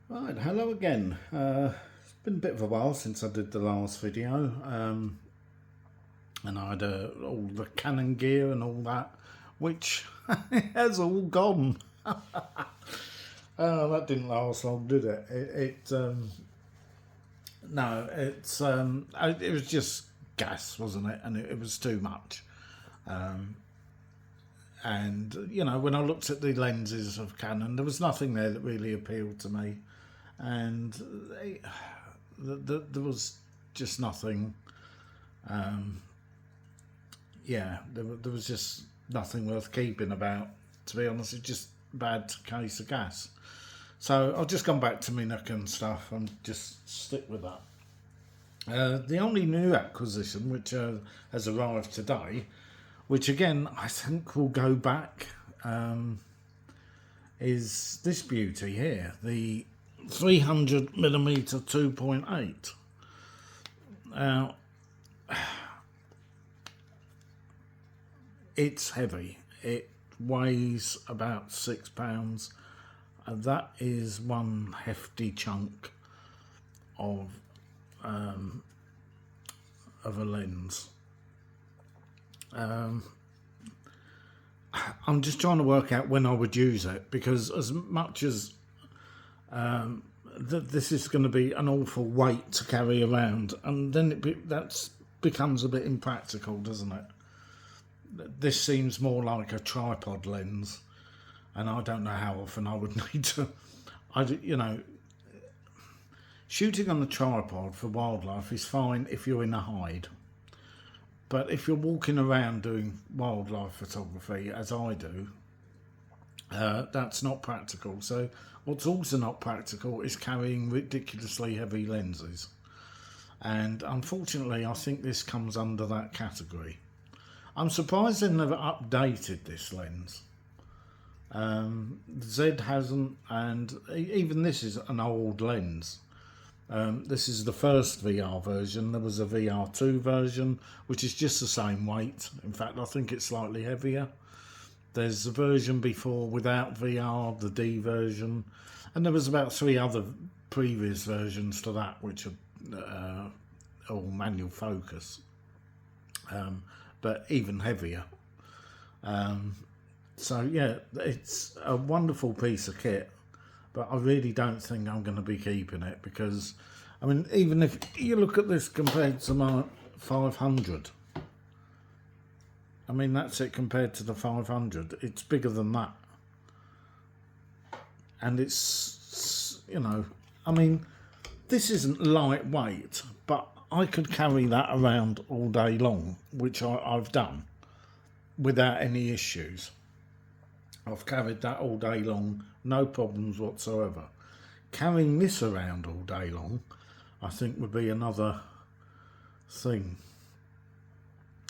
Right, hello again. It's been a bit of a while since I did the last video, and I had all the Canon gear and all that, which has all gone. That didn't last long, did it? No, it was just gas, wasn't it? And it was too much. And when I looked at the lenses of Canon, there was nothing there that really appealed to me, and there was just nothing. There was just nothing worth keeping about. To be honest, it's just a bad case of gas. So I've just gone back to my nikon stuff and just stick with that. The only new acquisition which has arrived today, which again I think will go back, is this beauty here, the 300mm 2.8. Now, it's heavy. It weighs about £6. And that is one hefty chunk of a lens. I'm just trying to work out when I would use it, because as much as this is going to be an awful weight to carry around, and then that becomes a bit impractical, doesn't it? This seems more like a tripod lens, and I don't know how often I would need to. Shooting on a tripod for wildlife is fine if you're in a hide, but if you're walking around doing wildlife photography, as I do, that's not practical. So what's also not practical is carrying ridiculously heavy lenses, and unfortunately I think this comes under that category. I'm surprised they've never updated this lens. Z hasn't, and even this is an old lens. This is the first VR version. There was a VR2 version, which is just the same weight. In fact, I think it's slightly heavier. There's a version before without VR, the D version, and there was about 3 other previous versions to that, which are all manual focus, but even heavier. So yeah, it's a wonderful piece of kit, but I really don't think I'm going to be keeping it, because, I mean, even if you look at this compared to my 500, I mean, that's it compared to the 500. It's bigger than that. And it's, I mean, this isn't lightweight, but I could carry that around all day long, which I've done without any issues. I've carried that all day long, no problems whatsoever. Carrying this around all day long, I think, would be another thing.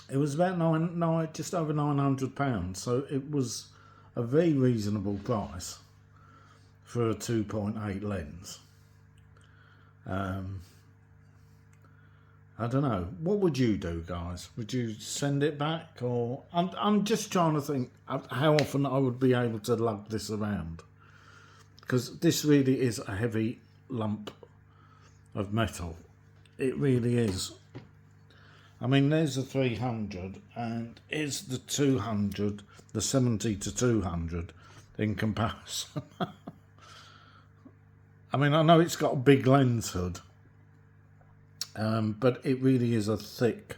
It was about just over £900, so it was a very reasonable price for a 2.8 lens. I don't know. What would you do, guys? Would you send it back, or I'm just trying to think how often I would be able to lug this around, because this really is a heavy lump of metal. It really is. I mean, there's the 300, and is the 200, the 70 to 200 in comparison. I mean, I know it's got a big lens hood, but it really is a thick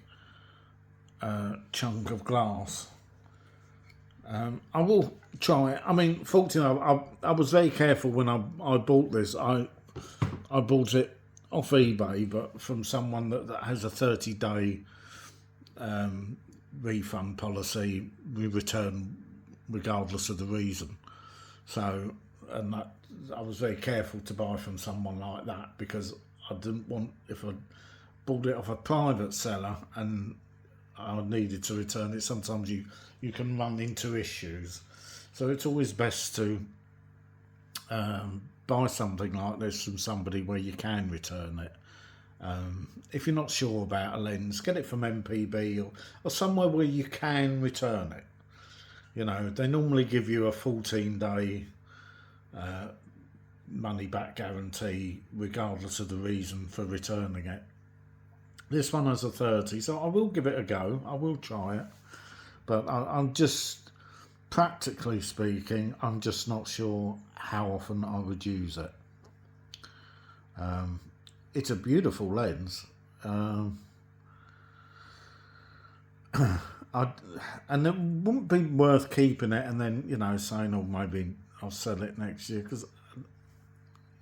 chunk of glass. I will try it. I mean, fortunately, I was very careful when I bought this. I bought it off eBay, but from someone that has a 30-day refund policy. We return regardless of the reason. So, and that, I was very careful to buy from someone like that, because I didn't want, if I bought it off a private seller and I needed to return it, sometimes you can run into issues. So it's always best to buy something like this from somebody where you can return it. If you're not sure about a lens, get it from MPB or somewhere where you can return it. You know, they normally give you a 14-day money back guarantee regardless of the reason for returning it. This one has a 30, so I will give it a go. I will try it, but I'm just, practically speaking, I'm just not sure how often I would use it. It's a beautiful lens. And it wouldn't be worth keeping it and then, you know, saying, oh, maybe I'll sell it next year, because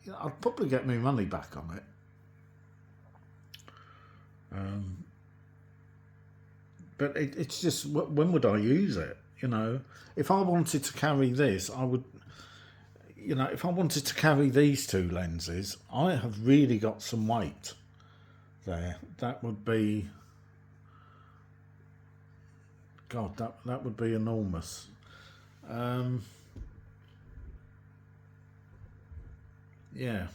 you know, I'd probably get my money back on it. But it's just, when would I use it? You know, if I wanted to carry this, I would, you know, if I wanted to carry these two lenses, I have really got some weight there. That would be, God, that would be enormous. Yeah.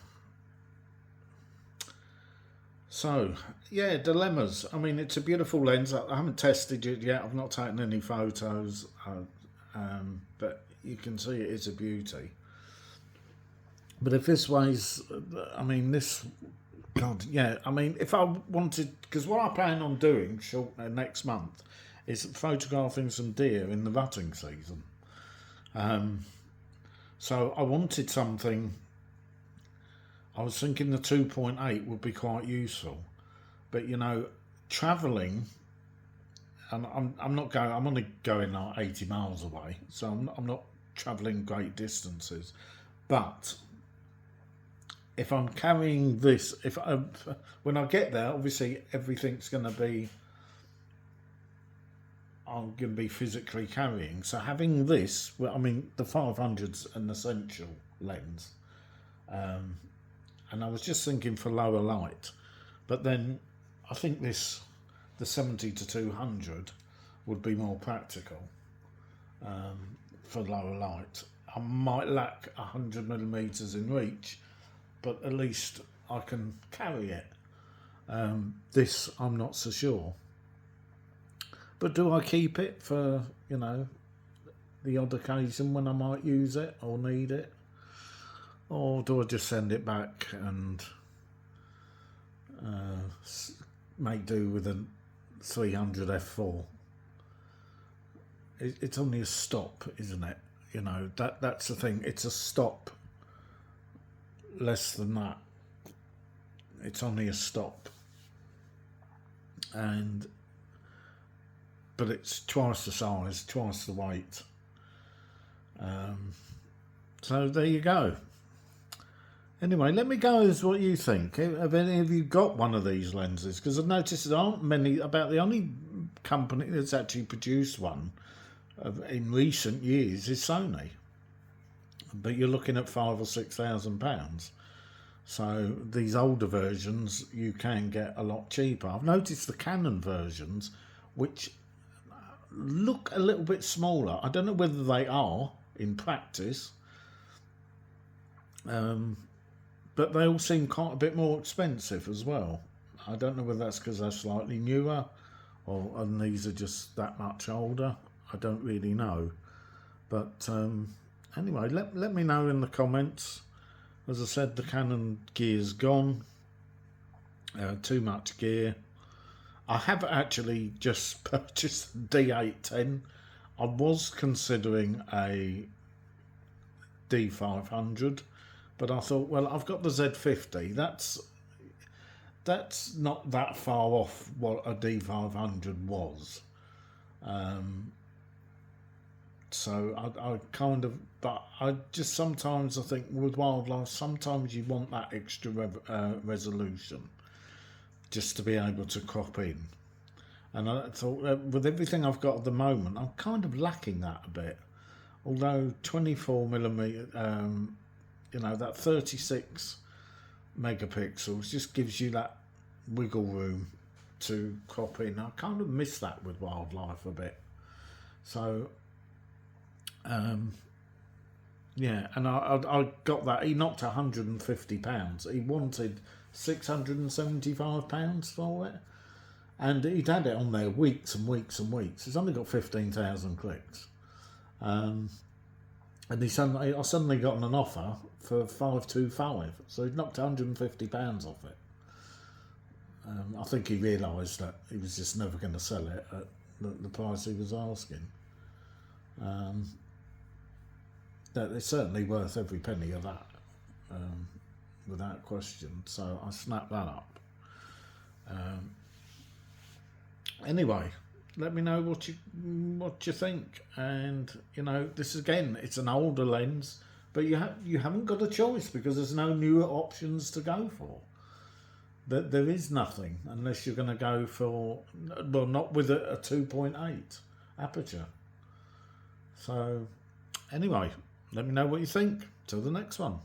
So, yeah, dilemmas. I mean, it's a beautiful lens. I haven't tested it yet. I've not taken any photos, but you can see it is a beauty. But if this weighs, I mean, this, God, yeah. I mean, if I wanted, because what I plan on doing next month is photographing some deer in the rutting season. So I wanted something. I was thinking the 2.8 would be quite useful, but you know, travelling, and I'm not going. I'm only going like 80 miles away, so I'm not travelling great distances. But if I'm carrying this, when I get there, obviously everything's going to be, I'm going to be physically carrying. So having this, well, I mean, the 500's an essential lens. And I was just thinking for lower light, but then I think the 70 to 200 would be more practical for lower light. I might lack 100mm in reach, but at least I can carry it. This, I'm not so sure. But do I keep it for, you know, the odd occasion when I might use it or need it? Or do I just send it back and make do with a 300 f4? It's only a stop, isn't it? You know, that's the thing. It's a stop. Less than that. It's only a stop. But it's twice the size, twice the weight. So there you go. Anyway, let me go as what you think. Have any of you got one of these lenses? Because I've noticed there aren't many. About the only company that's actually produced one in recent years is Sony. But you're looking at £5,000 or £6,000. So these older versions you can get a lot cheaper. I've noticed the Canon versions, which look a little bit smaller. I don't know whether they are in practice. But they all seem quite a bit more expensive as well. I don't know whether that's because they're slightly newer and these are just that much older. I don't really know. But anyway, let me know in the comments. As I said, the Canon gear's gone. Too much gear. I have actually just purchased a D810. I was considering a D500. But I thought, well, I've got the Z50. That's not that far off what a D500 was. So I kind of, but I just sometimes I think with wildlife, sometimes you want that extra resolution just to be able to crop in. And I thought with everything I've got at the moment, I'm kind of lacking that a bit. Although 24mm. You know, that 36 megapixels just gives you that wiggle room to crop in. I kind of miss that with wildlife a bit. So, yeah, and I got that. He knocked £150. He wanted £675 for it. And he'd had it on there weeks and weeks and weeks. It's only got 15,000 clicks. And I suddenly got an offer for 525, so he knocked £150 off it. I think he realised that he was just never going to sell it at the price he was asking. That it's certainly worth every penny of that, without question. So I snapped that up. Anyway, let me know what you think. And this again, it's an older lens, but you haven't got a choice because there's no newer options to go for. There is nothing unless you're going to go for, well, not with a 2.8 aperture. So anyway, let me know what you think. Till the next one.